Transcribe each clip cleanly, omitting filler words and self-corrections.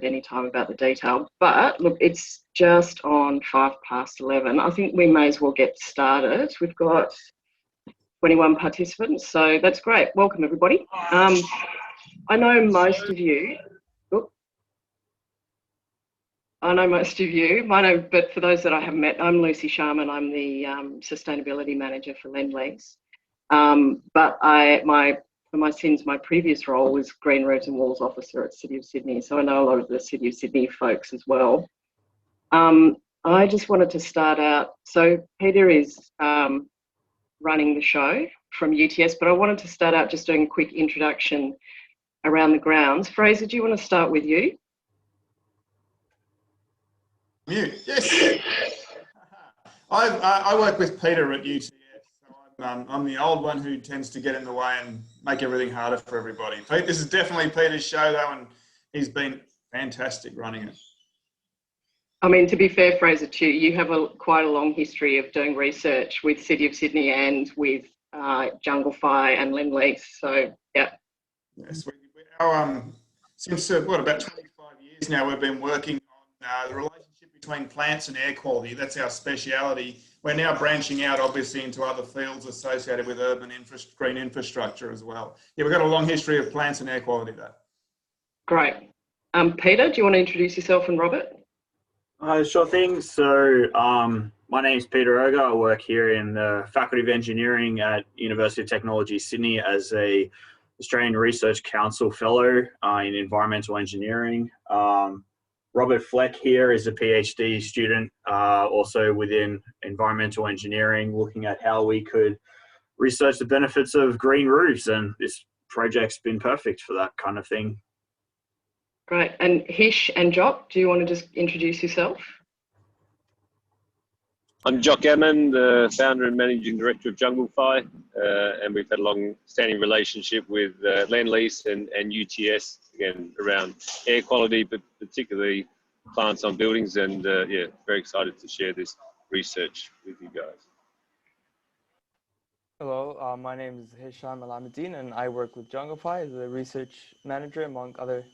any time about the detail. But look, it's just on 11:05. I think we may as well get started. We've got 21 participants, so that's great. Welcome, everybody. I know most of you. But for those that I haven't met, I'm Lucy Sharman. I'm the Sustainability Manager for Lendlease. But for my sins, my previous role was Green Roofs and Walls Officer at City of Sydney, so I know a lot of the City of Sydney folks as well. I just wanted to start out, so Peter is running the show from UTS, but I wanted to start out just doing a quick introduction around the grounds. Fraser, do you want to start with you? Mute, yes. I work with Peter at UTS. So I'm the old one who tends to get in the way and make everything harder for everybody. Pete, this is definitely Peter's show though, and he's been fantastic running it. I mean, to be fair, Fraser, too, you have quite a long history of doing research with City of Sydney and with Junglefy and Lendlease. So, yeah. Yes, since about 25 years now, we've been working on the relationship between plants and air quality. That's our speciality. We're now branching out, obviously, into other fields associated with urban green infrastructure as well. Yeah, we've got a long history of plants and air quality, though. Great. Peter, do you want to introduce yourself and Robert? Sure thing. So my name's Peter Oger. I work here in the Faculty of Engineering at University of Technology, Sydney as a Australian Research Council Fellow in Environmental Engineering. Robert Fleck here is a PhD student, also within environmental engineering, looking at how we could research the benefits of green roofs, and this project's been perfect for that kind of thing. Great. And Hish and Jock, do you want to just introduce yourself? I'm Jock Gammon, the founder and managing director of Junglefy, and we've had a long-standing relationship with Lendlease and UTS, again, around air quality, but particularly plants on buildings, and yeah, very excited to share this research with you guys. Hello, my name is Hisham Alamuddin, and I work with Junglefy as a research manager, among other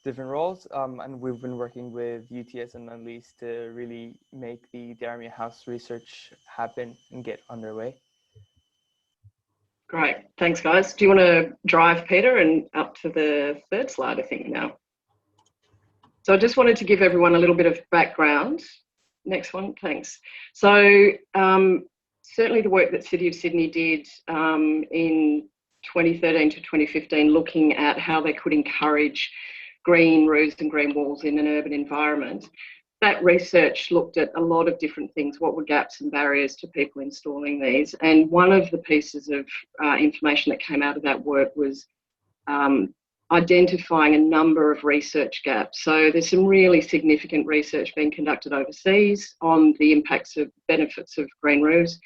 different roles, and we've been working with UTS and Lendlease to really make the Darramier House research happen and get underway. Great, thanks guys. Do you want to drive Peter and up to the third slide, I think now? So I just wanted to give everyone a little bit of background. Next one, thanks. So certainly the work that City of Sydney did in 2013 to 2015, looking at how they could encourage green roofs and green walls in an urban environment. That research looked at a lot of different things. What were gaps and barriers to people installing these? And one of the pieces of information that came out of that work was identifying a number of research gaps. So there's some really significant research being conducted overseas on the impacts of benefits of green roofs,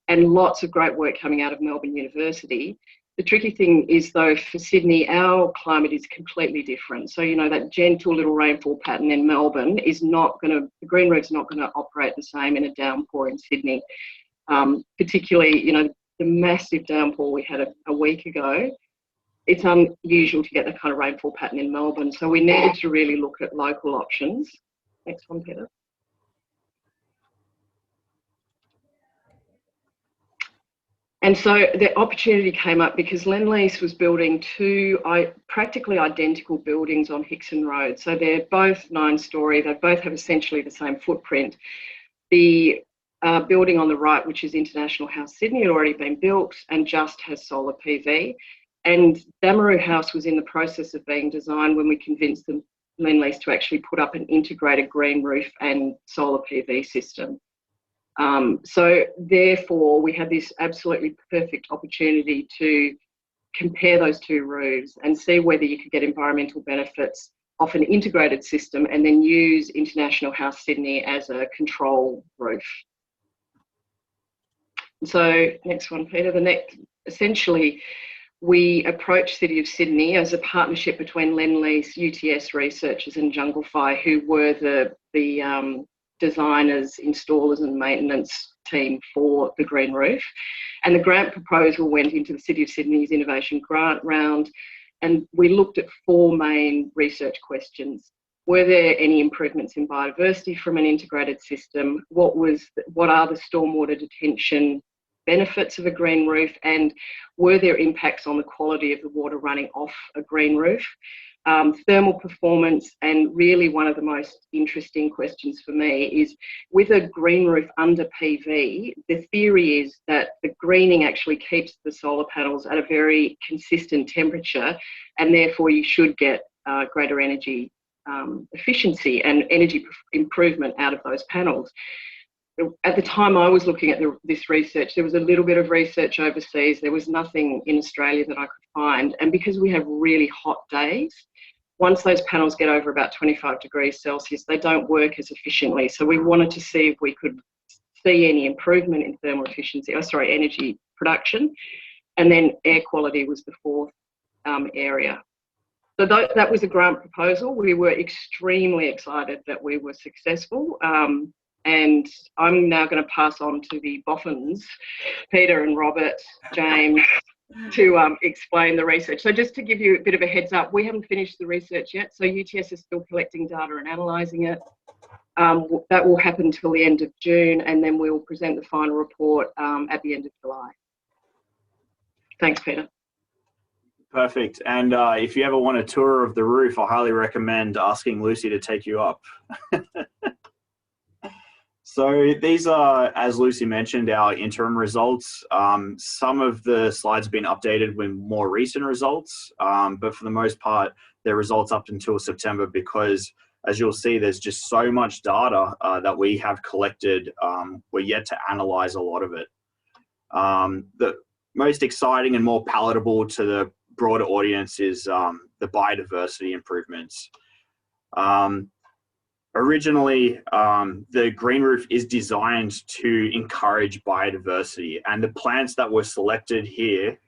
and lots of great work coming out of Melbourne University. The tricky thing is, though, for Sydney, our climate is completely different. So, you know, that gentle little rainfall pattern in Melbourne is not going to, the green roof's not going to operate the same in a downpour in Sydney. Particularly, you know, the massive downpour we had a week ago, it's unusual to get that kind of rainfall pattern in Melbourne. So we needed to really look at local options. Next one, Peter. And so the opportunity came up because Lendlease was building two practically identical buildings on Hickson Road. So they're both 9-storey, they both have essentially the same footprint. The building on the right, which is International House Sydney, had already been built and just has solar PV. And Damaroo House was in the process of being designed when we convinced them, Lendlease, to actually put up an integrated green roof and solar PV system. So therefore, we had this absolutely perfect opportunity to compare those two roofs and see whether you could get environmental benefits off an integrated system and then use International House Sydney as a control roof. So next one, Peter. Essentially, we approached City of Sydney as a partnership between Lendlease, UTS researchers and Junglefy, who were the designers, installers and maintenance team for the green roof. And the grant proposal went into the City of Sydney's innovation grant round, and we looked at 4 main research questions. Were there any improvements in biodiversity from an integrated system? What are the stormwater detention benefits of a green roof, and were there impacts on the quality of the water running off a green roof? Thermal performance, and really one of the most interesting questions for me is, with a green roof under PV, the theory is that the greening actually keeps the solar panels at a very consistent temperature, and therefore you should get greater energy efficiency and energy improvement out of those panels. At the time I was looking at this research, there was a little bit of research overseas. There was nothing in Australia that I could find. And because we have really hot days, once those panels get over about 25 degrees Celsius, they don't work as efficiently. So we wanted to see if we could see any improvement in thermal efficiency, energy production. And then air quality was the fourth area. So that was a grant proposal. We were extremely excited that we were successful. And I'm now going to pass on to the boffins, Peter and Robert, James, to explain the research. So just to give you a bit of a heads up, we haven't finished the research yet. So UTS is still collecting data and analysing it. That will happen till the end of June, and then we'll present the final report at the end of July. Thanks, Peter. Perfect. And if you ever want a tour of the roof, I highly recommend asking Lucy to take you up. So these are, as Lucy mentioned, our interim results. Some of the slides have been updated with more recent results, but for the most part, they're results up until September, because as you'll see, there's just so much data that we have collected. We're yet to analyze a lot of it. The most exciting and more palatable to the broader audience is the biodiversity improvements. Originally, the green roof is designed to encourage biodiversity, and the plants that were selected here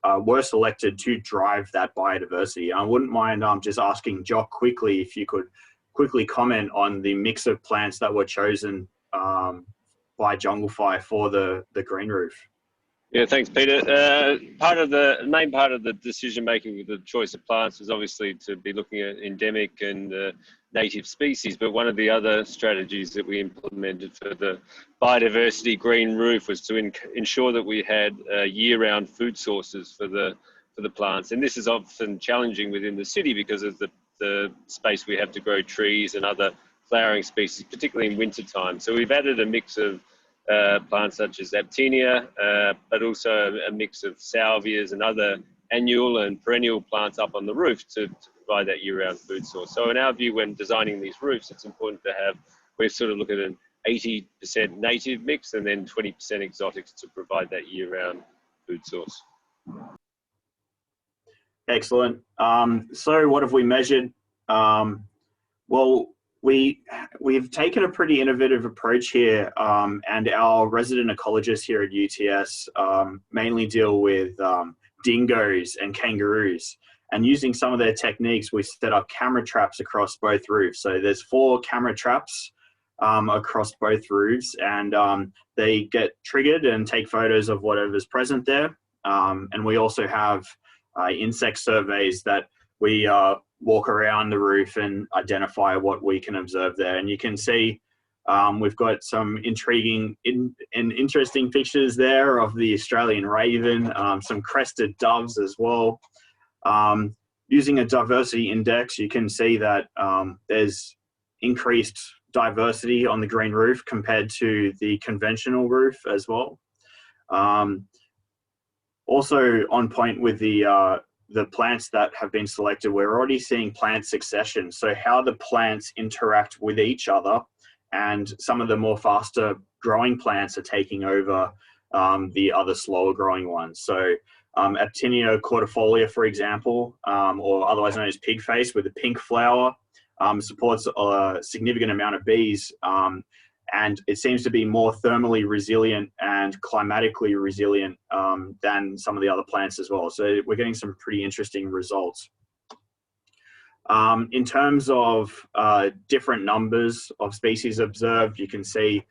were selected to drive that biodiversity. I wouldn't mind just asking Jock quickly if you could quickly comment on the mix of plants that were chosen by Junglefy for the green roof. Yeah, thanks, Peter. Main part of the decision making with the choice of plants was obviously to be looking at endemic and native species, but one of the other strategies that we implemented for the biodiversity green roof was to ensure that we had year-round food sources for the plants. And this is often challenging within the city because of the space we have to grow trees and other flowering species, particularly in winter time. So we've added a mix of plants such as Aptenia, but also a mix of salvias and other annual and perennial plants up on the roof to provide that year-round food source. So in our view, when designing these roofs, it's important to have, we sort of look at an 80% native mix and then 20% exotics to provide that year-round food source. Excellent. So what have we measured? Well, we've taken a pretty innovative approach here, and our resident ecologists here at UTS mainly deal with dingoes and kangaroos. And using some of their techniques, we set up camera traps across both roofs. So there's 4 camera traps across both roofs, and they get triggered and take photos of whatever's present there. And we also have insect surveys that we walk around the roof and identify what we can observe there. And you can see we've got some intriguing and interesting pictures there of the Australian raven, some crested doves as well. Using a diversity index, you can see that there's increased diversity on the green roof compared to the conventional roof as well. Also on point with the plants that have been selected, we're already seeing plant succession. So how the plants interact with each other, and some of the more faster growing plants are taking over the other slower growing ones. So Aptenia cordifolia, for example, or otherwise known as pigface, with a pink flower, supports a significant amount of bees, and it seems to be more thermally resilient and climatically resilient than some of the other plants as well. So we're getting some pretty interesting results. In terms of different numbers of species observed, you can see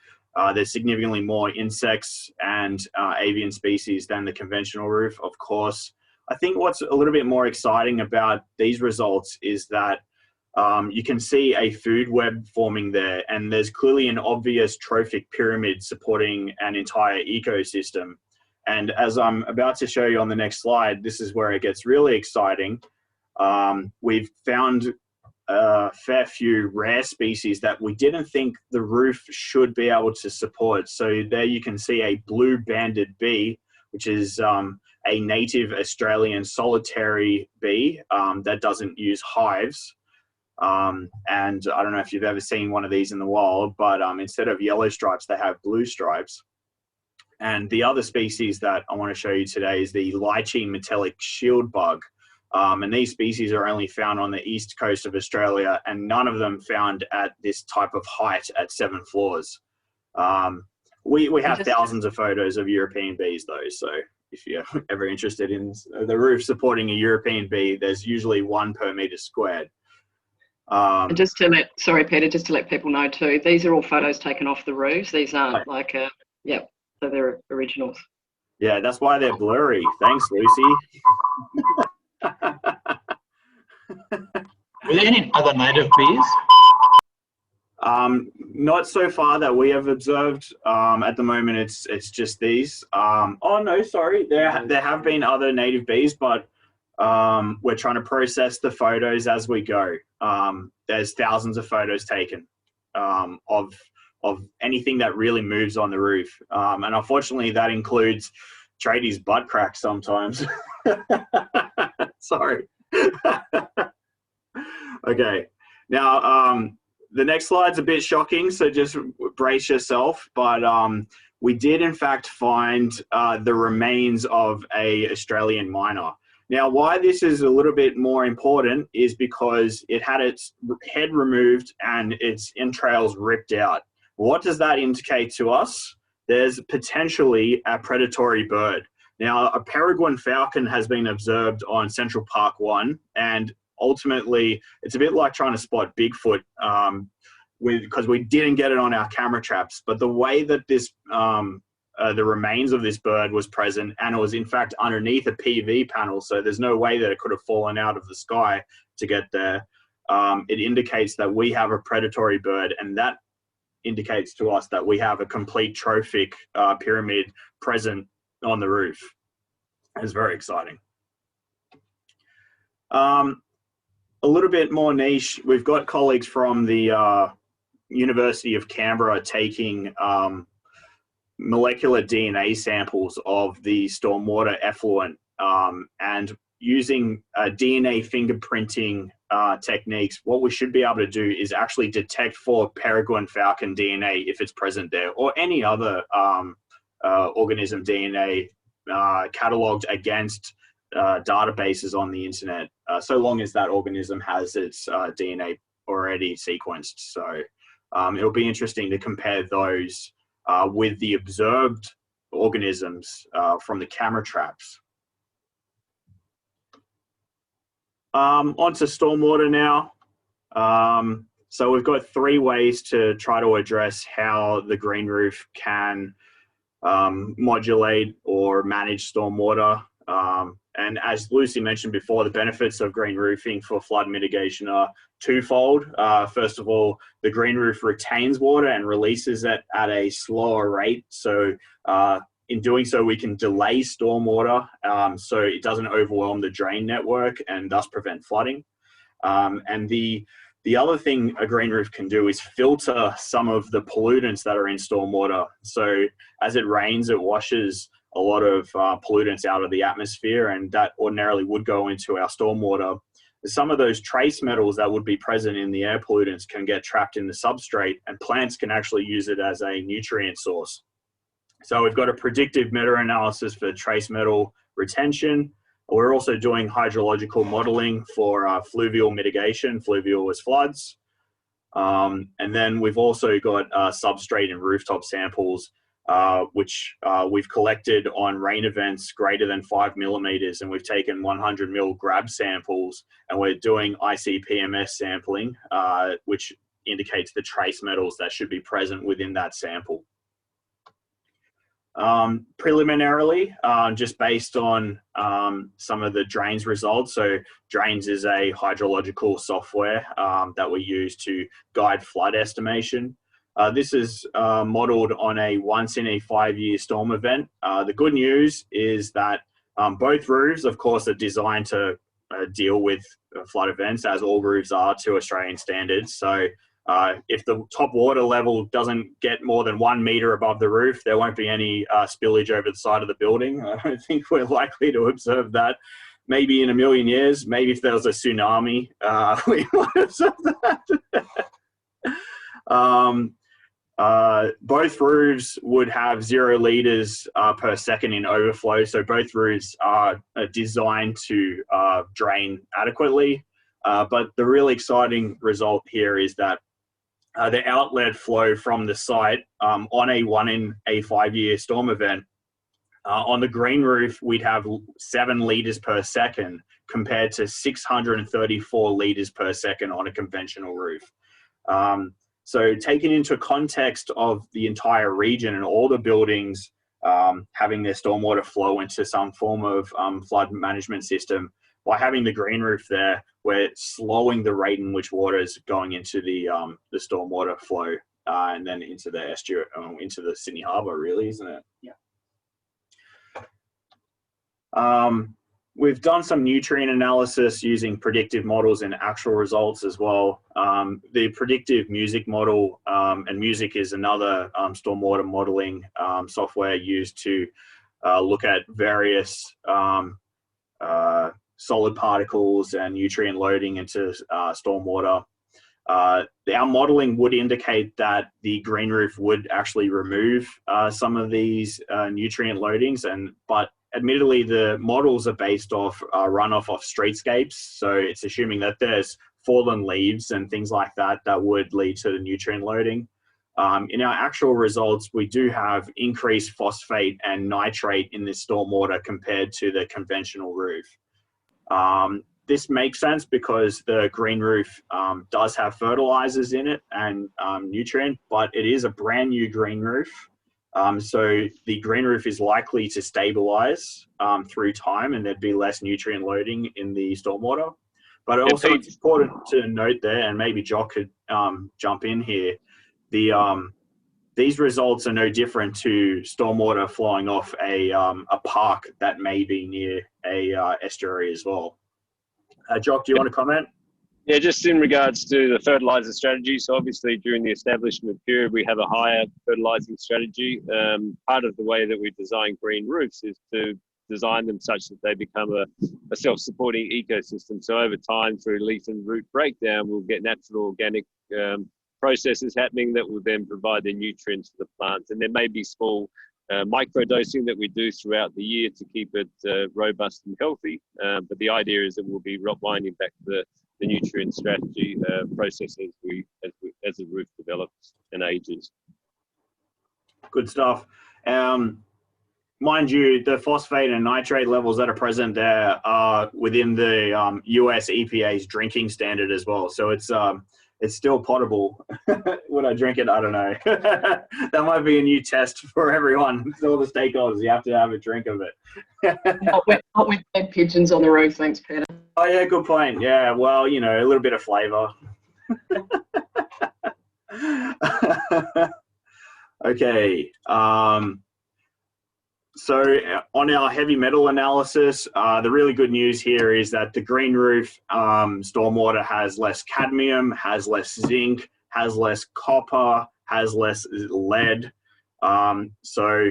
there's significantly more insects and avian species than the conventional roof, of course. I think what's a little bit more exciting about these results is that you can see a food web forming there, and there's clearly an obvious trophic pyramid supporting an entire ecosystem. And as I'm about to show you on the next slide, this is where it gets really exciting. We've found a fair few rare species that we didn't think the roof should be able to support. So there you can see a blue banded bee, which is a native Australian solitary bee that doesn't use hives. And I don't know if you've ever seen one of these in the wild, but instead of yellow stripes, they have blue stripes. And the other species that I want to show you today is the lychee metallic shield bug. And these species are only found on the east coast of Australia, and none of them found at this type of height at 7 floors. We have thousands of photos of European bees though, so if you're ever interested in the roof supporting a European bee, there's usually 1 per metre squared. And just to let, sorry Peter, just to let people know too, these are all photos taken off the roofs. These aren't like yep, so they're originals. Yeah, that's why they're blurry. Thanks, Lucy. Were there any other native bees? Not so far that we have observed. At the moment, it's just these. Oh no, sorry. There have been other native bees, but we're trying to process the photos as we go. There's thousands of photos taken of anything that really moves on the roof, and unfortunately, that includes tradies' butt cracks sometimes. Sorry. Okay. Now, the next slide's a bit shocking, so just brace yourself. But we did, in fact, find the remains of an Australian miner. Now, why this is a little bit more important is because it had its head removed and its entrails ripped out. What does that indicate to us? There's potentially a predatory bird. Now, a peregrine falcon has been observed on Central Park 1, and ultimately, it's a bit like trying to spot Bigfoot because we didn't get it on our camera traps. But the way that this, the remains of this bird was present, and it was in fact underneath a PV panel, so there's no way that it could have fallen out of the sky to get there. It indicates that we have a predatory bird, and that indicates to us that we have a complete trophic pyramid present on the roof. It's very exciting. A little bit more niche, we've got colleagues from the University of Canberra taking molecular DNA samples of the stormwater effluent and using DNA fingerprinting techniques. What we should be able to do is actually detect for peregrine falcon DNA if it's present there, or any other organism DNA catalogued against databases on the internet, so long as that organism has its DNA already sequenced. So it'll be interesting to compare those with the observed organisms from the camera traps. Onto stormwater now. So we've got 3 ways to try to address how the green roof can modulate or manage stormwater. And as Lucy mentioned before, the benefits of green roofing for flood mitigation are twofold. First of all, the green roof retains water and releases it at a slower rate. So in doing so, we can delay stormwater so it doesn't overwhelm the drain network and thus prevent flooding. And the other thing a green roof can do is filter some of the pollutants that are in stormwater. So as it rains, it washes a lot of pollutants out of the atmosphere, and that ordinarily would go into our stormwater. Some of those trace metals that would be present in the air pollutants can get trapped in the substrate, and plants can actually use it as a nutrient source. So we've got a predictive meta-analysis for trace metal retention. We're also doing hydrological modeling for fluvial mitigation. Fluvial is floods. And then we've also got substrate and rooftop samples, which we've collected on rain events greater than 5 millimeters, and we've taken 100 mil grab samples, and we're doing ICP-MS sampling, which indicates the trace metals that should be present within that sample. Preliminarily, just based on some of the Drains results. So Drains is a hydrological software that we use to guide flood estimation. This is modeled on a once in a 5-year storm event. The good news is that both roofs, of course, are designed to deal with flood events, as all roofs are to Australian standards. So if the top water level doesn't get more than 1 metre above the roof, there won't be any spillage over the side of the building. I don't think we're likely to observe that. Maybe in a million years, maybe if there was a tsunami, we might observe that. Both roofs would have 0 litres per second in overflow. So both roofs are designed to drain adequately. But the really exciting result here is that the outlet flow from the site on a 1 in a 5-year storm event, on the green roof, we'd have 7 litres per second compared to 634 litres per second on a conventional roof. So taken into context of the entire region and all the buildings having their stormwater flow into some form of flood management system, by having the green roof there, we're slowing the rate in which water is going into the stormwater flow and then into the estuary, into the Sydney Harbour, really, isn't it? Yeah. We've done some nutrient analysis using predictive models and actual results as well. The predictive music model, and music is another stormwater modelling software used to look at various solid particles and nutrient loading into stormwater. Our modelling would indicate that the green roof would actually remove some of these nutrient loadings, but admittedly the models are based off runoff off streetscapes, so it's assuming that there's fallen leaves and things like that that would lead to the nutrient loading. In our actual results, we do have increased phosphate and nitrate in this stormwater compared to the conventional roof. This makes sense because the green roof does have fertilizers in it and nutrient, but it is a brand new green roof. So the green roof is likely to stabilize through time, and there'd be less nutrient loading in the stormwater. But also it's important to note there, and maybe Jock could jump in here, these results are no different to stormwater flowing off a park that may be near a estuary as well. Jock, do you want to comment? Yeah, just in regards to the fertiliser strategy. So obviously during the establishment period, we have a higher fertilising strategy. Part of the way that we design green roofs is to design them such that they become a self-supporting ecosystem. So over time, through leaf and root breakdown, we'll get natural organic processes happening that will then provide the nutrients to the plants. And there may be small micro-dosing that we do throughout the year to keep it robust and healthy. But the idea is that we'll be winding back the nutrient strategy process as the roof develops and ages. Good stuff. Mind you, the phosphate and nitrate levels that are present there are within the US EPA's drinking standard as well. So it's still potable. Would I drink it? I don't know. That might be a new test for everyone. All the stakeholders, you have to have a drink of it. Not with dead pigeons on the roof, thanks, Peter. Oh yeah, good point. Yeah, well, you know, a little bit of flavour. Okay. So on our heavy metal analysis, the really good news here is that the green roof stormwater has less cadmium, has less zinc, has less copper, has less lead. So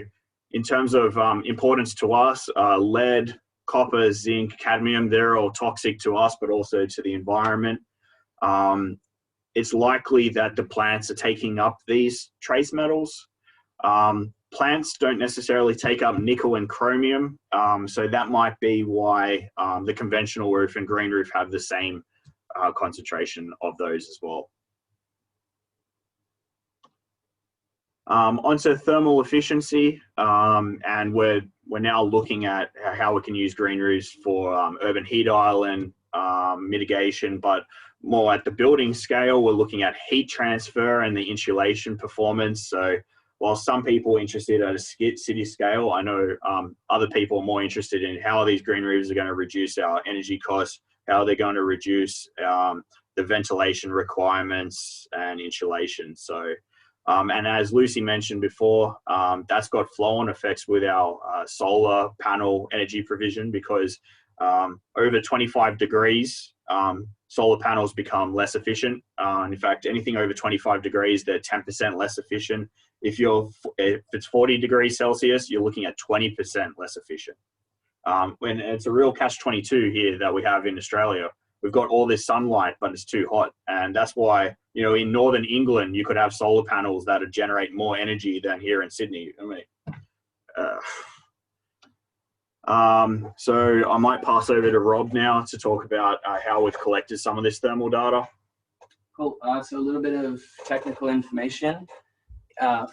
in terms of importance to us, lead, copper, zinc, cadmium, they're all toxic to us, but also to the environment. It's likely that the plants are taking up these trace metals. Plants don't necessarily take up nickel and chromium, so that might be why the conventional roof and green roof have the same concentration of those as well. Onto thermal efficiency, and we're now looking at how we can use green roofs for urban heat island mitigation, but more at the building scale. We're looking at heat transfer and the insulation performance. So while some people are interested at a city scale, I know other people are more interested in how these green roofs are going to reduce our energy costs, how they're going to reduce the ventilation requirements and insulation. So, and as Lucy mentioned before, that's got flow-on effects with our solar panel energy provision, because over 25 degrees, solar panels become less efficient. In fact, anything over 25 degrees, they're 10% less efficient. If it's 40 degrees Celsius, you're looking at 20% less efficient. When it's a real catch-22 here that we have in Australia. We've got all this sunlight, but it's too hot. And that's why, you know, in Northern England, you could have solar panels that would generate more energy than here in Sydney. I mean, so I might pass over to Rob now to talk about how we've collected some of this thermal data. Cool. So a little bit of technical information.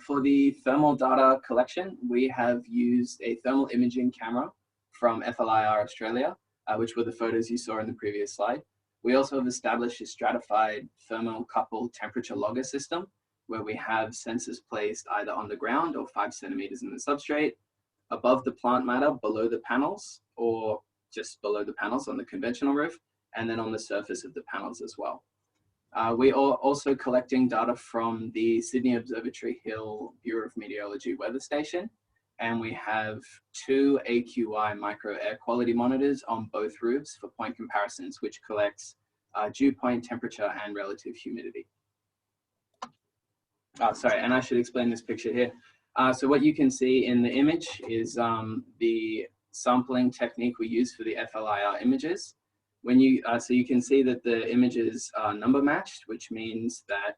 For the thermal data collection, we have used a thermal imaging camera from FLIR Australia, which were the photos you saw in the previous slide. We also have established a stratified thermocouple temperature logger system, where we have sensors placed either on the ground or 5 centimeters in the substrate, above the plant matter, below the panels, or just below the panels on the conventional roof, and then on the surface of the panels as well. We are also collecting data from the Sydney Observatory Hill Bureau of Meteorology weather station, and we have 2 AQI micro air quality monitors on both roofs for point comparisons, which collects dew point temperature and relative humidity. Sorry, and I should explain this picture here. So what you can see in the image is the sampling technique we use for the FLIR images. When you, so you can see that the images are number matched, which means that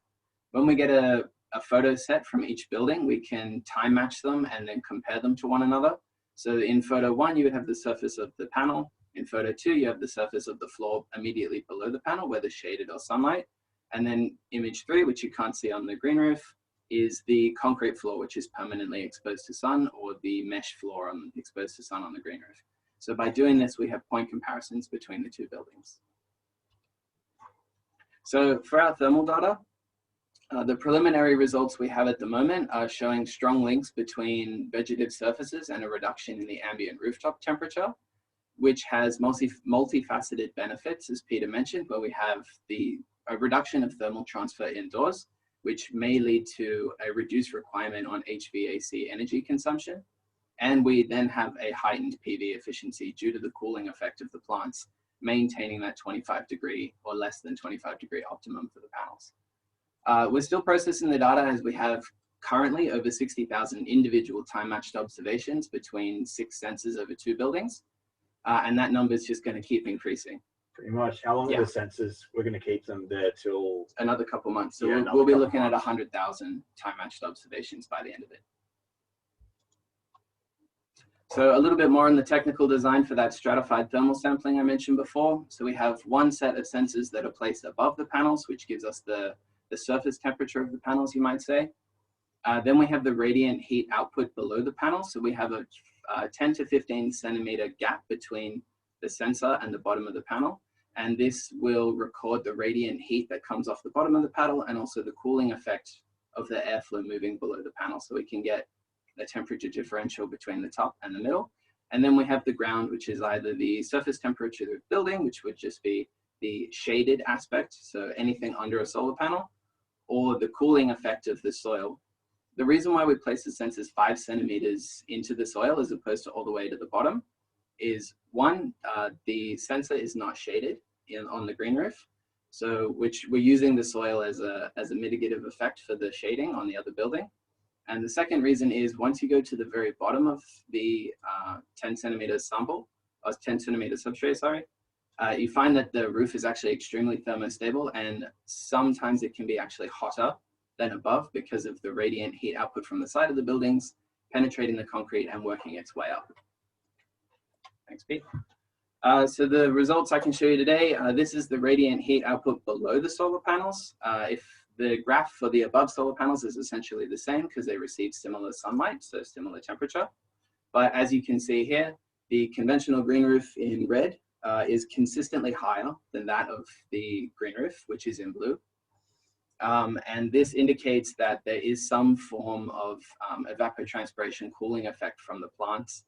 when we get a photo set from each building, we can time match them and then compare them to one another. So in photo 1, you would have the surface of the panel. In photo 2, you have the surface of the floor immediately below the panel, whether shaded or sunlight. And then image 3, which you can't see on the green roof, is the concrete floor, which is permanently exposed to sun, or the mesh floor exposed to sun on the green roof. So by doing this, we have point comparisons between the 2 buildings. So for our thermal data, the preliminary results we have at the moment are showing strong links between vegetative surfaces and a reduction in the ambient rooftop temperature, which has multifaceted benefits, as Peter mentioned, where we have a reduction of thermal transfer indoors, which may lead to a reduced requirement on HVAC energy consumption. And we then have a heightened PV efficiency due to the cooling effect of the plants, maintaining that 25 degree or less than 25 degree optimum for the panels. We're still processing the data, as we have currently over 60,000 individual time-matched observations between 6 sensors over 2 buildings. And that number is just going to keep increasing. Pretty much. How long are the sensors? We're going to keep them there till another couple months. So we'll be looking at 100,000 time-matched observations by the end of it. So a little bit more on the technical design for that stratified thermal sampling I mentioned before. So we have one set of sensors that are placed above the panels, which gives us the surface temperature of the panels, you might say. Then we have the radiant heat output below the panel. So we have a 10 to 15 centimeter gap between the sensor and the bottom of the panel. And this will record the radiant heat that comes off the bottom of the panel, and also the cooling effect of the airflow moving below the panel. So we can get a temperature differential between the top and the middle. And then we have the ground, which is either the surface temperature of the building, which would just be the shaded aspect, so anything under a solar panel, or the cooling effect of the soil. The reason why we place the sensors 5 centimeters into the soil as opposed to all the way to the bottom is, one, the sensor is not shaded on the green roof, so which we're using the soil as a mitigative effect for the shading on the other building. And the second reason is, once you go to the very bottom of the 10 centimeter sample, or 10 centimeter substrate, sorry, you find that the roof is actually extremely thermostable, and sometimes it can be actually hotter than above because of the radiant heat output from the side of the buildings penetrating the concrete and working its way up. Thanks, Pete. So the results I can show you today, this is the radiant heat output below the solar panels. If the graph for the above solar panels is essentially the same because they receive similar sunlight, so similar temperature. But as you can see here, the conventional green roof in red is consistently higher than that of the green roof, which is in blue. And this indicates that there is some form of evapotranspiration cooling effect from the plants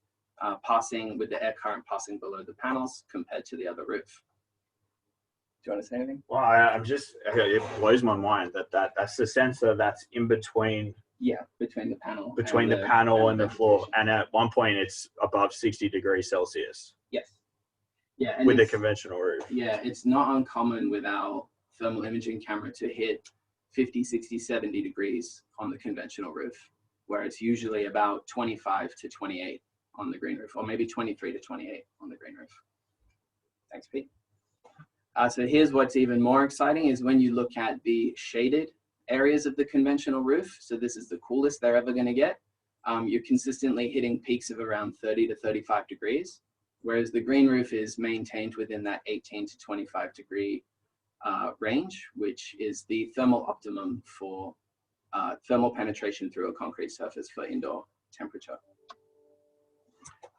passing with the air current passing below the panels compared to the other roof. Do you want to say anything? Well, it blows my mind that's the sensor that's in between. Yeah, between the panel. Between the panel and the floor. And at one point it's above 60 degrees Celsius. Yes. Yeah. And with a conventional roof. Yeah, it's not uncommon with our thermal imaging camera to hit 50, 60, 70 degrees on the conventional roof, where it's usually about 25 to 28 on the green roof, or maybe 23 to 28 on the green roof. Thanks, Pete. So here's what's even more exciting is when you look at the shaded areas of the conventional roof. So this is the coolest they're ever going to get. You're consistently hitting peaks of around 30 to 35 degrees, whereas the green roof is maintained within that 18 to 25 degree range, which is the thermal optimum for thermal penetration through a concrete surface for indoor temperature.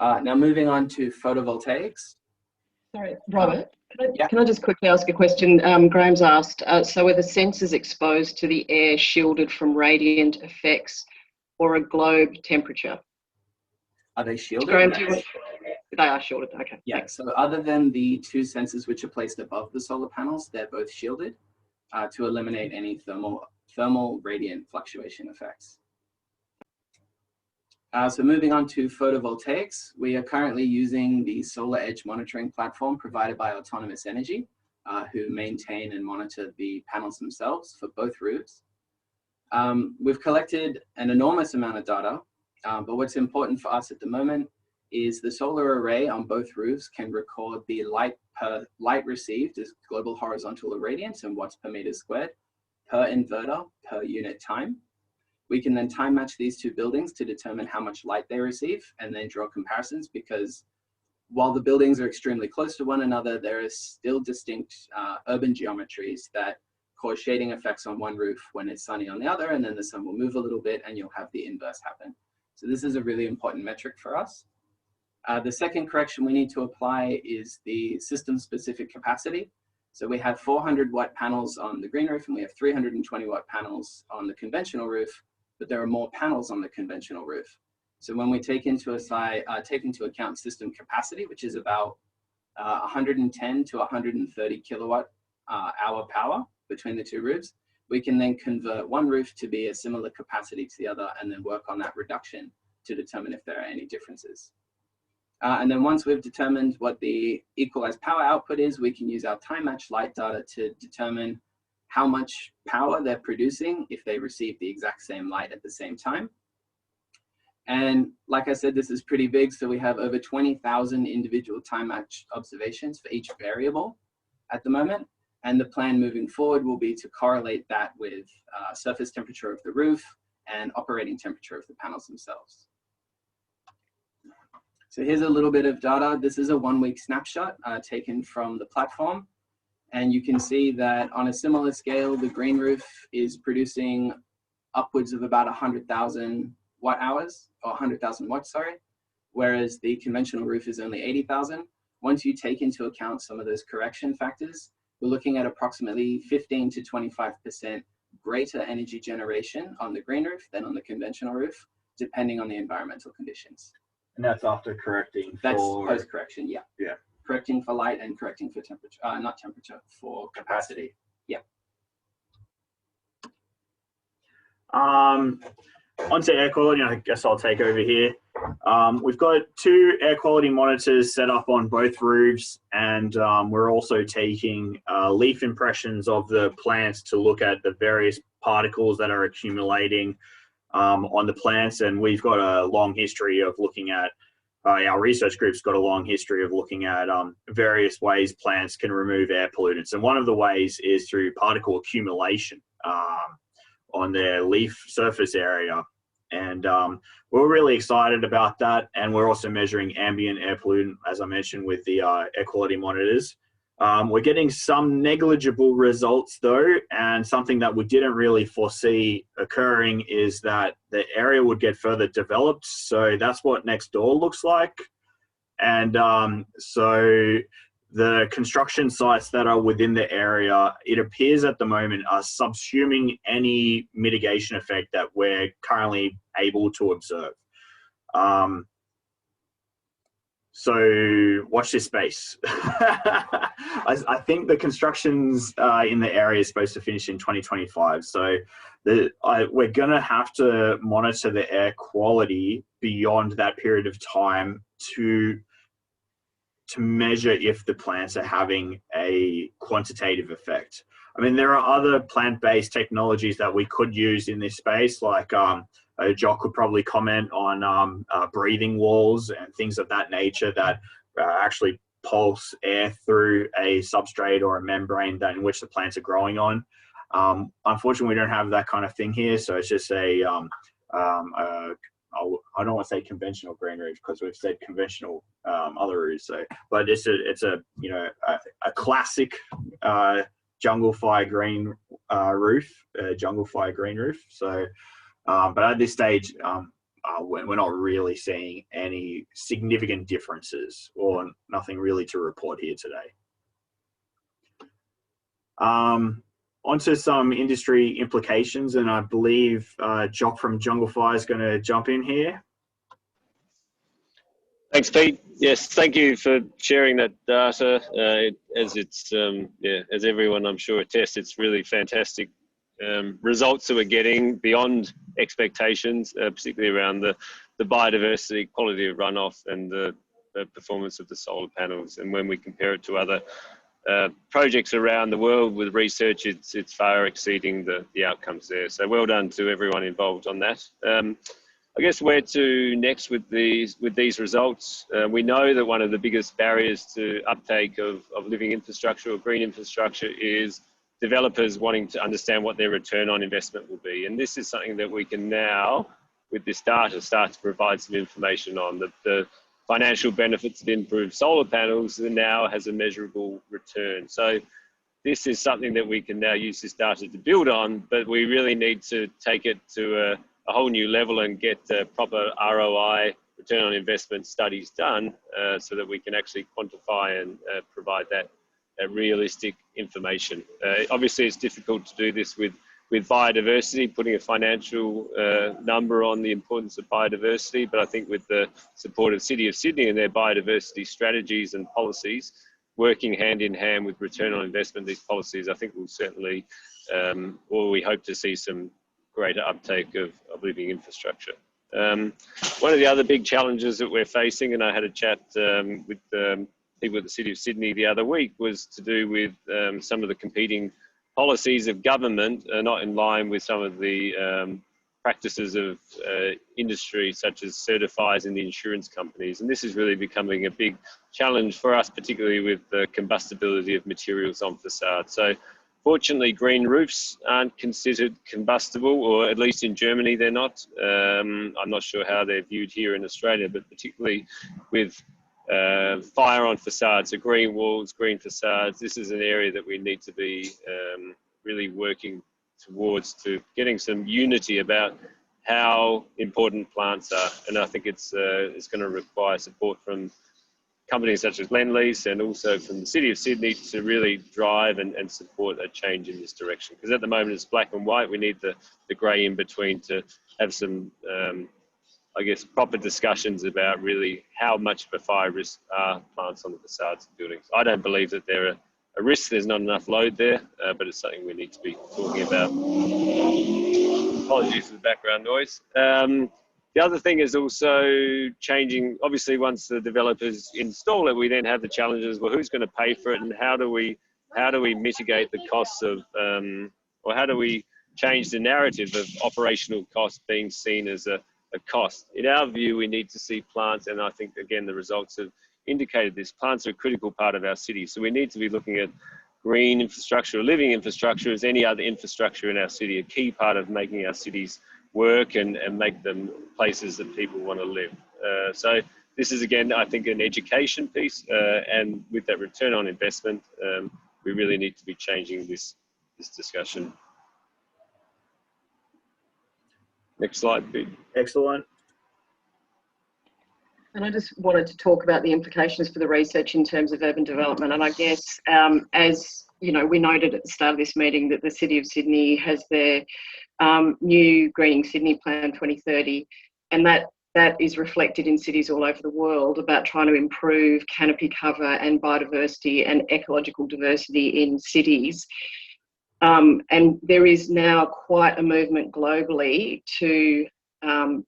Now moving on to photovoltaics. Sorry, Robert, can I just quickly ask a question? Graham's asked, so are the sensors exposed to the air shielded from radiant effects or a globe temperature? Are they shielded? Graham, they are shielded, okay. Yeah, thanks. so other than the two sensors which are placed above the solar panels, they're both shielded to eliminate any thermal radiant fluctuation effects. So moving on to photovoltaics, we are currently using the solar edge monitoring platform provided by Autonomous Energy, who maintain and monitor the panels themselves for both roofs. We've collected an enormous amount of data, but what's important for us at the moment is the solar array on both roofs can record the light received as global horizontal irradiance and watts per meter squared per inverter per unit time. We can then time match these two buildings to determine how much light they receive and then draw comparisons, because while the buildings are extremely close to one another, there is still distinct urban geometries that cause shading effects on one roof when it's sunny on the other, and then the sun will move a little bit and you'll have the inverse happen. So this is a really important metric for us. The second correction we need to apply is the system specific capacity. So we have 400 watt panels on the green roof and we have 320 watt panels on the conventional roof, but there are more panels on the conventional roof. So when we take into account system capacity, which is about 110 to 130 kilowatt hour power between the two roofs, we can then convert one roof to be a similar capacity to the other and then work on that reduction to determine if there are any differences. And then once we've determined what the equalized power output is, we can use our time match light data to determine how much power they're producing if they receive the exact same light at the same time. And like I said, this is pretty big. So we have over 20,000 individual time match observations for each variable at the moment. And the plan moving forward will be to correlate that with surface temperature of the roof and operating temperature of the panels themselves. So here's a little bit of data. This is a 1 week snapshot taken from the platform. And you can see that on a similar scale, the green roof is producing upwards of about 100,000 watt hours, or 100,000 watts, sorry, whereas the conventional roof is only 80,000. Once you take into account some of those correction factors, we're looking at approximately 15 to 25% greater energy generation on the green roof than on the conventional roof, depending on the environmental conditions. And that's after correcting That's for... post-correction, yeah. Yeah. Correcting for light and correcting for temperature, not temperature, for capacity. Yeah. Onto air quality, I guess I'll take over here. We've got 2 air quality monitors set up on both roofs, and we're also taking leaf impressions of the plants to look at the various particles that are accumulating on the plants. And we've got a long history of looking at, our research group's got a long history of looking at various ways plants can remove air pollutants. And one of the ways is through particle accumulation on their leaf surface area. And we're really excited about that. And we're also measuring ambient air pollutant, as I mentioned, with the air quality monitors. We're getting some negligible results though, and something that we didn't really foresee occurring is that the area would get further developed. So that's what next door looks like. And so the construction sites that are within the area, it appears at the moment, are subsuming any mitigation effect that we're currently able to observe. So watch this space. I think the constructions in the area is supposed to finish in 2025. So we're going to have to monitor the air quality beyond that period of time to measure if the plants are having a quantitative effect. I mean, there are other plant-based technologies that we could use in this space, like Jock could probably comment on breathing walls and things of that nature that actually pulse air through a substrate or a membrane that in which the plants are growing on. Unfortunately, we don't have that kind of thing here, so it's just a I don't want to say conventional green roof because we've said conventional other roofs. So, but it's a you know a classic Junglefy Green roof, Junglefy Green roof. So, but at this stage, we're not really seeing any significant differences or nothing really to report here today. Onto some industry implications, and I believe Jock from Junglefy is going to jump in here. Thanks, Pete. Yes, thank you for sharing that data. As it's, as everyone I'm sure attests, it's really fantastic results that we're getting beyond expectations, particularly around the biodiversity, quality of runoff, and the performance of the solar panels. And when we compare it to other projects around the world with research, it's far exceeding the outcomes there. So well done to everyone involved on that. I guess where to next with these results? We know that one of the biggest barriers to uptake of living infrastructure or green infrastructure is developers wanting to understand what their return on investment will be. And this is something that we can now, with this data, start to provide some information on. The financial benefits of improved solar panels now has a measurable return. So this is something that we can now use this data to build on, but we really need to take it to a whole new level and get proper ROI, return on investment studies done so that we can actually quantify and provide that realistic information. Obviously, it's difficult to do this with biodiversity, putting a financial number on the importance of biodiversity, but I think with the support of City of Sydney and their biodiversity strategies and policies, working hand in hand with return on investment, these policies, I think will certainly, or we hope to see some greater uptake of living infrastructure. One of the other big challenges that we're facing, and I had a chat with people at the City of Sydney the other week, was to do with some of the competing policies of government are not in line with some of the practices of industry, such as certifiers in the insurance companies. And this is really becoming a big challenge for us, particularly with the combustibility of materials on facades. So fortunately, green roofs aren't considered combustible, or at least in Germany, they're not. I'm not sure how they're viewed here in Australia, but particularly with fire on facades, so green walls, green facades, this is an area that we need to be really working towards to getting some unity about how important plants are. And I think it's going to require support from companies such as Lendlease and also from the City of Sydney to really drive and support a change in this direction. Because at the moment it's black and white, we need the grey in between to have some I guess, proper discussions about really how much of a fire risk are plants on the facades of buildings. I don't believe that they're a risk, there's not enough load there, but it's something we need to be talking about. Apologies for the background noise. The other thing is also changing, obviously once the developers install it, we then have the challenges, well, who's going to pay for it, and how do we mitigate the costs of, or how do we change the narrative of operational costs being seen as a cost. In our view, we need to see plants, and I think, again, the results have indicated this, plants are a critical part of our city. So we need to be looking at green infrastructure or living infrastructure as any other infrastructure in our city, a key part of making our cities work and make them places that people want to live. So this is, again, I think, an education piece, and with that return on investment, we really need to be changing this discussion. Next slide, Pete. Excellent. And I just wanted to talk about the implications for the research in terms of urban development. And I guess, as you know, we noted at the start of this meeting that the City of Sydney has their new Greening Sydney Plan 2030, and that is reflected in cities all over the world about trying to improve canopy cover and biodiversity and ecological diversity in cities. And there is now quite a movement globally to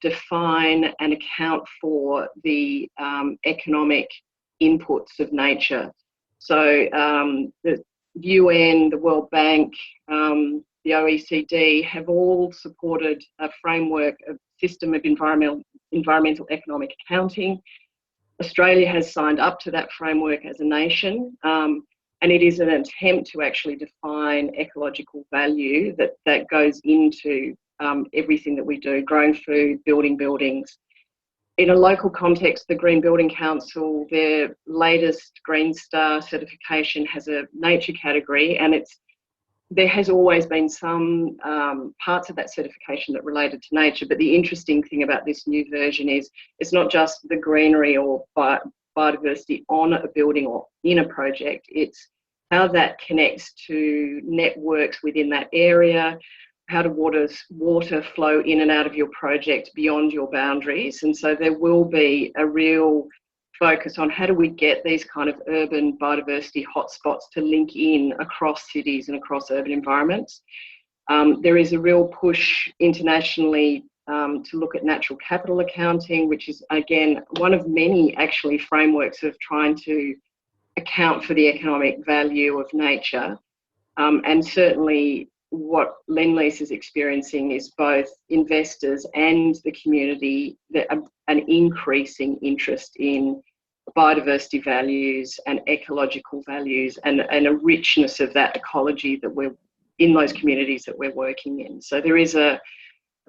define and account for the economic inputs of nature. So the UN, the World Bank, the OECD have all supported a framework, a system of environmental economic accounting. Australia has signed up to that framework as a nation, and it is an attempt to actually define ecological value that goes into everything that we do, growing food, building buildings. In a local context, the Green Building Council, their latest Green Star certification has a nature category, and there has always been some parts of that certification that related to nature, but the interesting thing about this new version is it's not just the greenery or biodiversity on a building or in a project, it's how that connects to networks within that area, how do water flow in and out of your project beyond your boundaries. And so there will be a real focus on how do we get these kind of urban biodiversity hotspots to link in across cities and across urban environments. There is a real push internationally to look at natural capital accounting, which is, again, one of many actually frameworks of trying to account for the economic value of nature. And certainly what Lendlease is experiencing is both investors and the community an increasing interest in biodiversity values and ecological values and a richness of that ecology that we're in those communities that we're working in. So there is I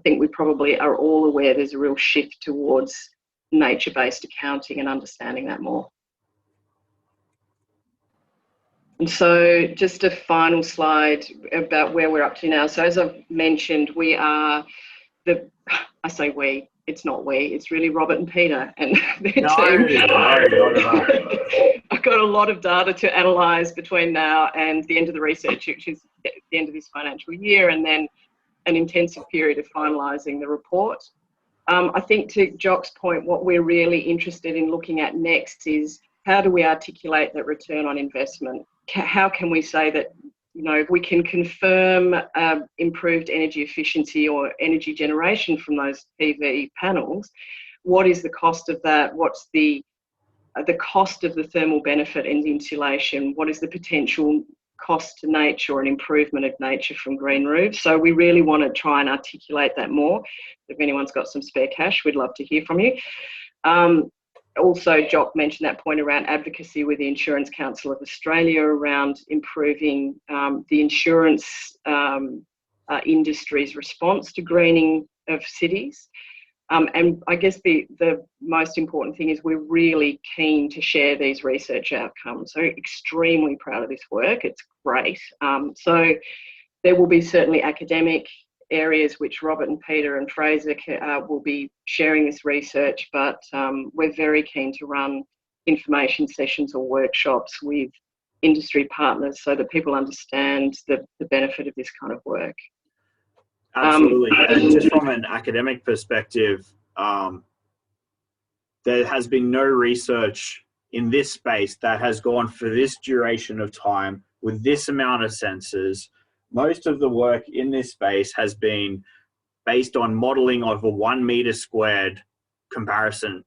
think we probably are all aware there's a real shift towards nature-based accounting and understanding that more. And so just a final slide about where we're up to now. So as I've mentioned, we are I say we, it's not we, it's really Robert and Peter and their team. I've got a lot of data to analyse between now and the end of the research, which is at the end of this financial year, and then an intensive period of finalising the report. I think to Jock's point, what we're really interested in looking at next is how do we articulate that return on investment? How can we say that, you know, if we can confirm improved energy efficiency or energy generation from those PV panels, what is the cost of that? What's the cost of the thermal benefit and insulation? What is the potential cost to nature or an improvement of nature from green roofs? So we really want to try and articulate that more. If anyone's got some spare cash, we'd love to hear from you. Also, Jock mentioned that point around advocacy with the Insurance Council of Australia around improving the insurance industry's response to greening of cities. And I guess the most important thing is we're really keen to share these research outcomes. So extremely proud of this work. It's great. So there will be certainly academic areas which Robert and Peter and Fraser will be sharing this research, but we're very keen to run information sessions or workshops with industry partners so that people understand the benefit of this kind of work. Absolutely. And just from an academic perspective, there has been no research in this space that has gone for this duration of time with this amount of sensors. Most of the work in this space has been based on modeling of a 1 meter squared comparison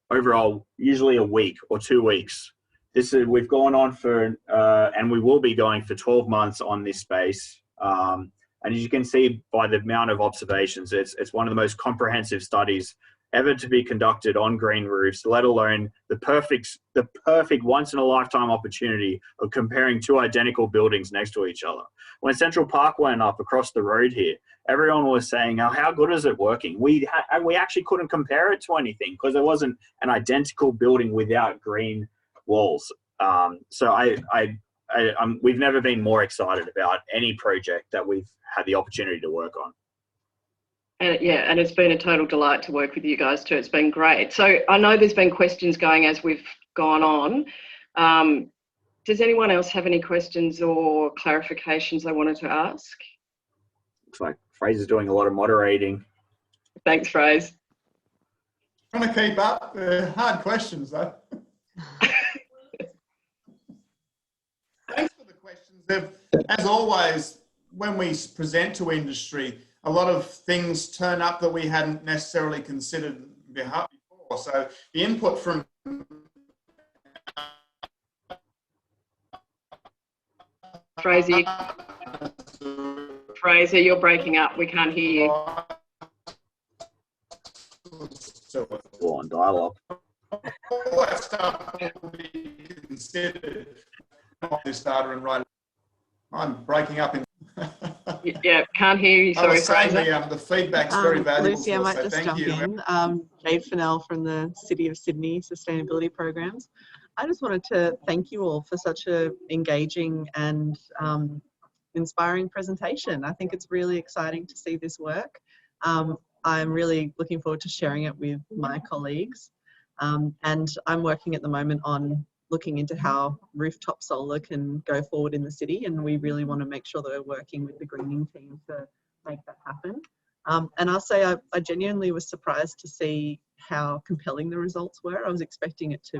overall, usually a week or 2 weeks. We've gone on for, and we will be going for 12 months on this space. And as you can see by the amount of observations, it's one of the most comprehensive studies ever to be conducted on green roofs, let alone the perfect once in a lifetime opportunity of comparing two identical buildings next to each other. When Central Park went up across the road here, everyone was saying, oh, how good is it working? We actually couldn't compare it to anything because there wasn't an identical building without green walls. So we've never been more excited about any project that we've had the opportunity to work on. Yeah, and it's been a total delight to work with you guys too. It's been great. So I know there's been questions going as we've gone on. Does anyone else have any questions or clarifications they wanted to ask? Looks like Fraser's doing a lot of moderating. Thanks, Fraser. Trying to keep up. Hard questions, though. Thanks for the questions. As always, when we present to industry, a lot of things turn up that we hadn't necessarily considered before. So the input from Fraser, you're breaking up. We can't hear you. Go on, dial up. All that stuff will be considered on this data and write. I'm breaking up in. Yeah, can't hear you. Sorry, Fraser. The feedback's very valuable. Lucy, I might just jump in. Jade Fennell from the City of Sydney Sustainability Programs. I just wanted to thank you all for such a engaging and inspiring presentation. I think it's really exciting to see this work. I'm really looking forward to sharing it with my colleagues. And I'm working at the moment on looking into how rooftop solar can go forward in the city, and we really want to make sure that we're working with the greening team to make that happen. And I'll say I genuinely was surprised to see how compelling the results were. I was expecting it to,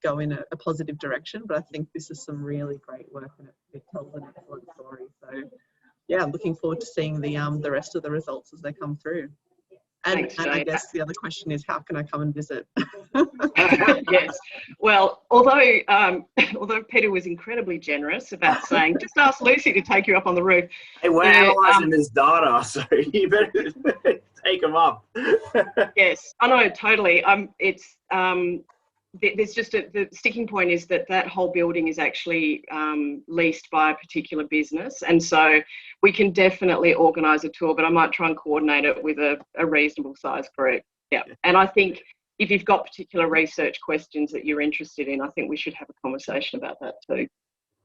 go in a positive direction, but I think this is some really great work, and it tells an excellent story. So yeah, I'm looking forward to seeing the rest of the results as they come through. And, Thanks, I guess the other question is, how can I come and visit? Yes. Well, although Peter was incredibly generous about saying, just ask Lucy to take you up on the roof. Hey, we're analysing this data, so you better take them up. Yes, I know, totally. There's just the sticking point is that whole building is actually leased by a particular business, and so we can definitely organise a tour, but I might try and coordinate it with a reasonable size group. Yeah, and I think if you've got particular research questions that you're interested in, I think we should have a conversation about that too.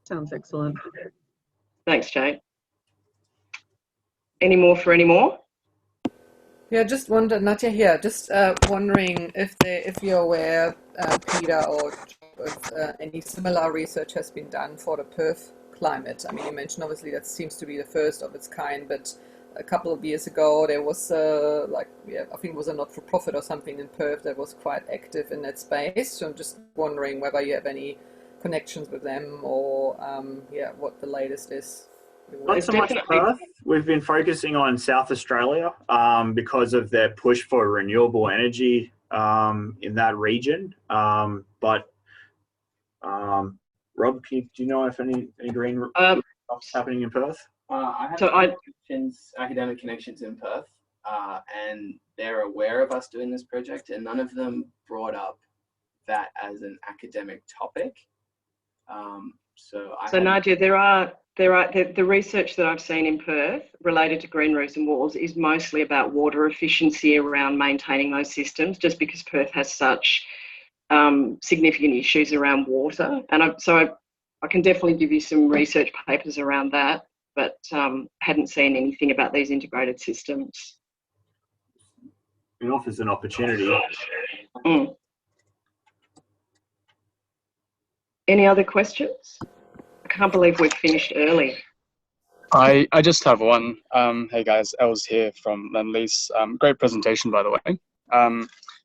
Sounds excellent. Thanks, Jade. Any more? Yeah, just wondered, Nadia here, just wondering if you're aware, Peter, or if any similar research has been done for the Perth climate. I mean, you mentioned obviously that seems to be the first of its kind, but a couple of years ago there was I think it was a not-for-profit or something in Perth that was quite active in that space. So I'm just wondering whether you have any connections with them, or what the latest is. Not so much Perth. We've been focusing on South Australia because of their push for renewable energy in that region. But Rob, do you know if any green stuff's happening in Perth? I have academic connections in Perth, and they're aware of us doing this project, and none of them brought up that as an academic topic. So Nadia, the research that I've seen in Perth related to green roofs and walls is mostly about water efficiency around maintaining those systems, just because Perth has such significant issues around water. And I can definitely give you some research papers around that, but hadn't seen anything about these integrated systems. It offers an opportunity. Any other questions? I can't believe we've finished early. I just have one. Hey guys, Els here from Lendlease. Great presentation, by the way.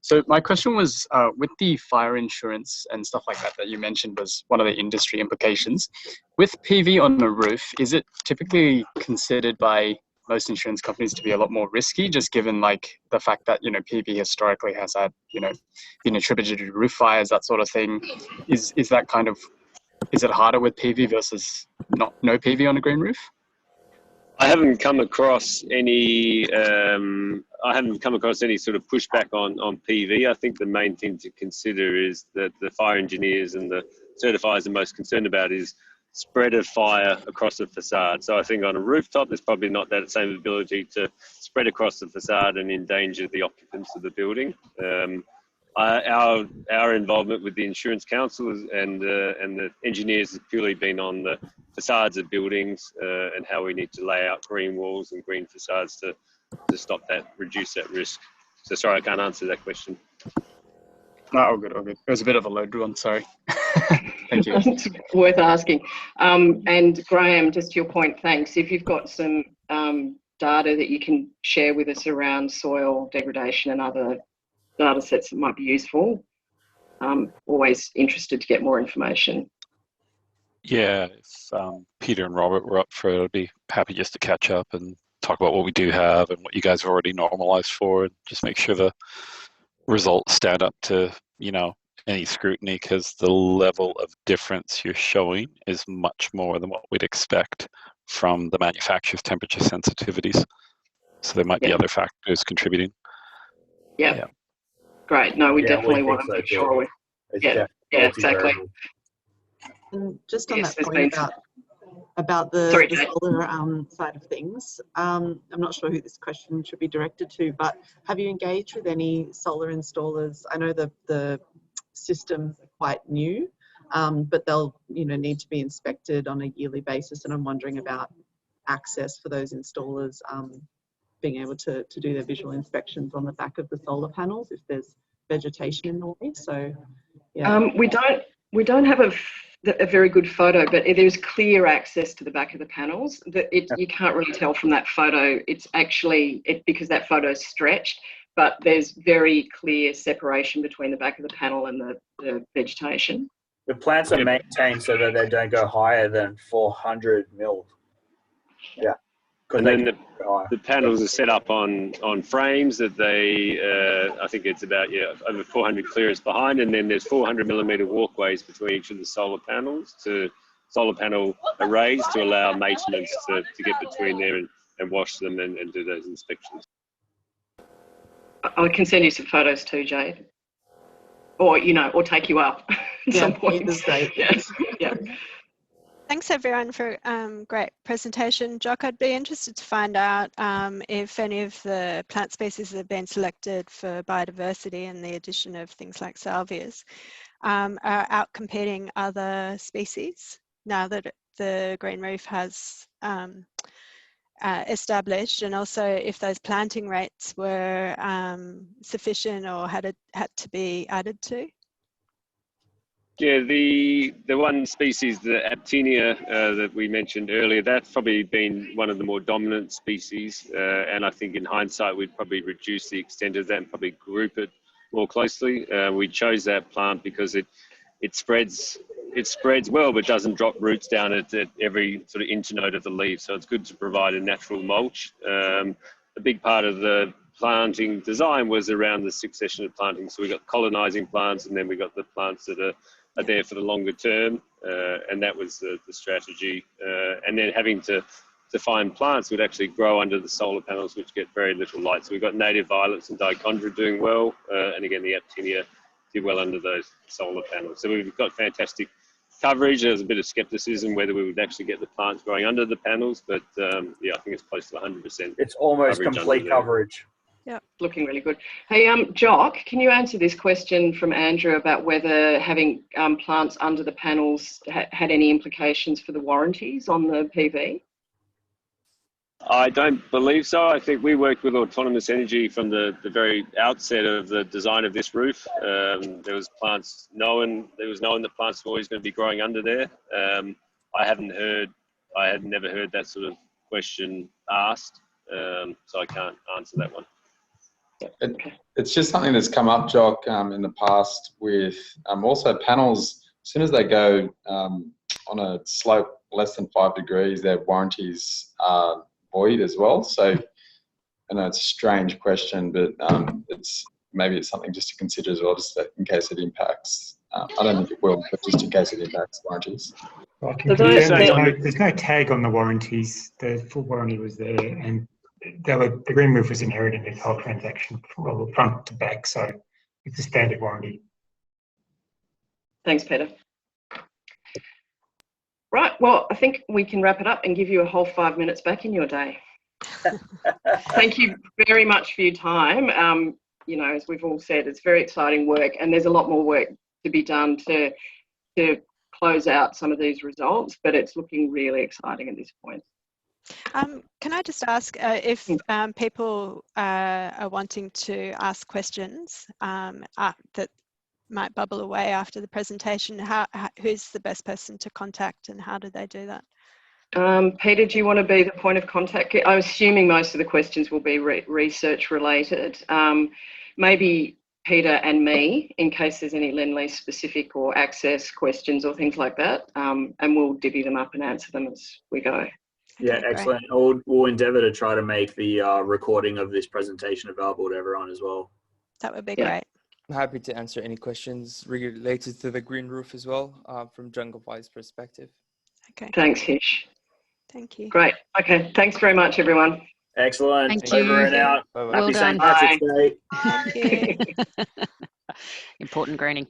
So my question was, with the fire insurance and stuff like that you mentioned was one of the industry implications. With PV on the roof, is it typically considered by most insurance companies to be a lot more risky, just given the fact that, PV historically has had, been attributed to roof fires, that sort of thing? Is it harder with PV versus no PV on a green roof? I haven't come across any. I haven't come across any sort of pushback on PV. I think the main thing to consider is that the fire engineers and the certifiers are most concerned about is spread of fire across the facade. So I think on a rooftop, there's probably not that same ability to spread across the facade and endanger the occupants of the building. Our involvement with the Insurance Council and the engineers has purely been on the facades of buildings and how we need to lay out green walls and green facades to stop that, reduce that risk. So sorry, I can't answer that question. No, all good, all good. It was a bit of a loaded one, sorry. Thank you. It's worth asking. And Graham, just to your point, thanks. If you've got some data that you can share with us around soil degradation and other data sets that might be useful, always interested to get more information. Yeah, if Peter and Robert were up for it, I'd be happy just to catch up and talk about what we do have and what you guys have already normalized for, and just make sure the results stand up to, you know, any scrutiny, because the level of difference you're showing is much more than what we'd expect from the manufacturer's temperature sensitivities. So there might be other factors contributing. Yeah. Great. No, we definitely want to make sure we. Yeah, exactly. And just on that point about the solar side of things, I'm not sure who this question should be directed to, but have you engaged with any solar installers? I know the systems are quite new, but they'll need to be inspected on a yearly basis, and I'm wondering about access for those installers being able to do their visual inspections on the back of the solar panels if there's vegetation in the way. So yeah. We don't have a very good photo, but there's clear access to the back of the panels. You can't really tell from that photo. It's actually because that photo is stretched, but there's very clear separation between the back of the panel and the vegetation. The plants are maintained so that they don't go higher than 400 mil. Yeah. And then the panels are set up on frames that they, I think it's about, over 400 clearance behind, and then there's 400 millimetre walkways between each of the solar panels to solar panel arrays to allow maintenance to get between there and wash them and do those inspections. I can send you some photos too, Jade. Or, or take you up at some point. Yeah. Thanks everyone for great presentation. Jock, I'd be interested to find out if any of the plant species that have been selected for biodiversity and the addition of things like salvias are outcompeting other species now that the green roof has established, and also if those planting rates were sufficient or had to be added to. Yeah, the one species, the Aptenia that we mentioned earlier, that's probably been one of the more dominant species, and I think in hindsight we'd probably reduce the extent of that and probably group it more closely. We chose that plant because it spreads well, but doesn't drop roots down at every sort of internode of the leaf, so it's good to provide a natural mulch. A big part of the planting design was around the succession of planting, so we got colonising plants, and then we got the plants that are there for the longer term, and that was the strategy. And then having to find plants would actually grow under the solar panels, which get very little light. So we've got native violets and dichondra doing well, and again the Aptenia did well under those solar panels. So we've got fantastic coverage. There's a bit of skepticism whether we would actually get the plants growing under the panels, but yeah, I think it's close to 100%. It's almost complete coverage. Yeah, looking really good. Hey, Jock, can you answer this question from Andrew about whether having plants under the panels had any implications for the warranties on the PV? I don't believe so. I think we worked with Autonomous Energy from the very outset of the design of this roof. There was known that plants were always going to be growing under there. I had never heard that sort of question asked, so I can't answer that one. It's just something that's come up, Jock, in the past with also panels. As soon as they go on a slope less than 5 degrees, their warranties are void as well. So I know it's a strange question, but maybe it's something just to consider as well, just in case it impacts. I don't think it will, but just in case it impacts warranties. Well, I can confirm there's no tag on the warranties. The full warranty was there, and the green roof was inherited in this whole transaction from front to back, so it's a standard warranty. Thanks, Peter. Right, well, I think we can wrap it up and give you a whole 5 minutes back in your day. Thank you very much for your time. you know, as we've all said, it's very exciting work, and there's a lot more work to be done to close out some of these results, but it's looking really exciting at this point. Can I just ask if people are wanting to ask questions that might bubble away after the presentation, who's the best person to contact and how do they do that? Peter, do you want to be the point of contact? I'm assuming most of the questions will be research related. Maybe Peter and me, in case there's any Lendlease specific or access questions or things like that, and we'll divvy them up and answer them as we go. Yeah, excellent. We'll endeavour to try to make the recording of this presentation available to everyone as well. That would be great. I'm happy to answer any questions related to the green roof as well, from Junglefy's perspective. Okay. Thanks, Hish. Thank you. Great. Okay. Thanks very much, everyone. Excellent. Thank you. Over and out. Bye-bye. Happy St. Patrick's Day. Thank you. Important greening.